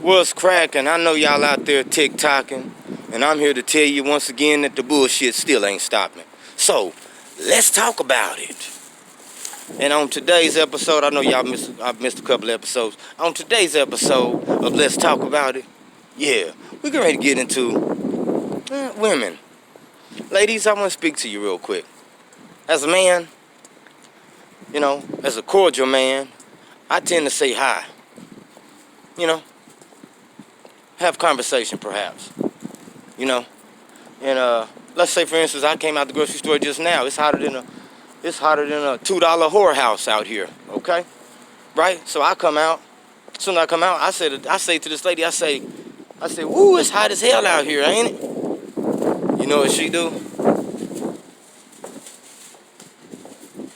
What's cracking? I know y'all out there TikToking, and I'm here to tell you once again that the bullshit still ain't stopping. So, let's talk about it. And on today's episode, I know I've missed a couple episodes. On today's episode of Let's Talk About It, yeah, we're going to get into women. Ladies, I want to speak to you real quick. As a man, as a cordial man, I tend to say hi. Have conversation perhaps, and let's say for instance I came out the grocery store just now. It's hotter than a $2 whorehouse out here, okay? Right? So I come out. As soon as I come out, I say to this lady, I say, woo, it's hot as hell out here, ain't it? You know what she do?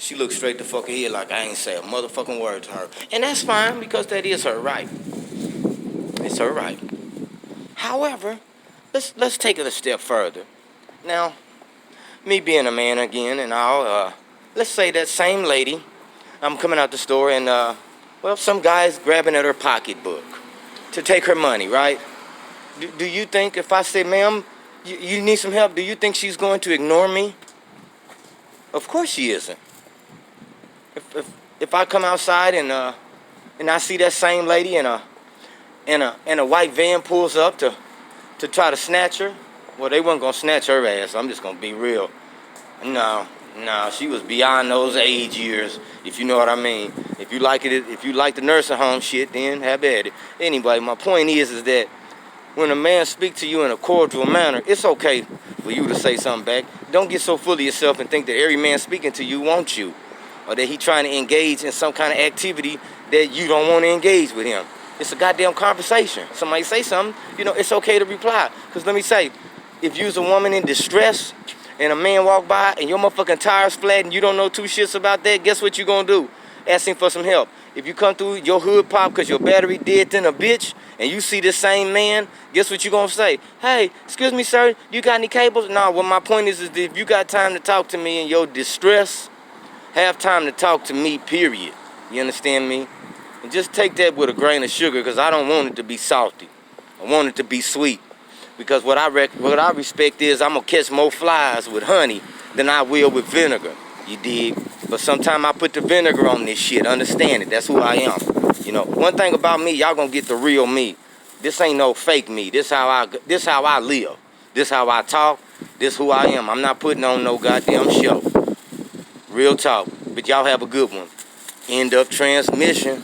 She looks straight the fuck ahead like I ain't say a motherfucking word to her. And that's fine because that is her right. It's her right. However, let's take it a step further. Now, me being a man again and all, let's say that same lady, I'm coming out the store and, some guy's grabbing at her pocketbook to take her money, right? Do you think if I say, ma'am, you need some help, do you think she's going to ignore me? Of course she isn't. If I come outside and I see that same lady and a white van pulls up to try to snatch her, well, they weren't gonna snatch her ass. I'm just gonna be real. No, she was beyond those age years, if you know what I mean. If you like the nursing home shit, then have at it. Anyway, my point is that when a man speaks to you in a cordial manner, it's okay for you to say something back. Don't get so full of yourself and think that every man speaking to you wants you, or that he trying to engage in some kind of activity that you don't want to engage with him. It's a goddamn conversation. Somebody say something, it's okay to reply. Because let me say, if you's a woman in distress and a man walk by and your motherfucking tire's flat and you don't know two shits about that, guess what you gonna do? Ask him for some help. If you come through your hood pop because your battery dead than a bitch and you see this same man, guess what you gonna say? Hey, excuse me, sir, you got any cables? No, well, my point is that if you got time to talk to me in your distress, have time to talk to me, period. You understand me? And just take that with a grain of sugar because I don't want it to be salty. I want it to be sweet. Because what I respect is I'm going to catch more flies with honey than I will with vinegar. You dig? But sometimes I put the vinegar on this shit. Understand it. That's who I am. One thing about me, y'all going to get the real me. This ain't no fake me. This how I live. This how I talk. This who I am. I'm not putting on no goddamn show. Real talk. But y'all have a good one. End of transmission.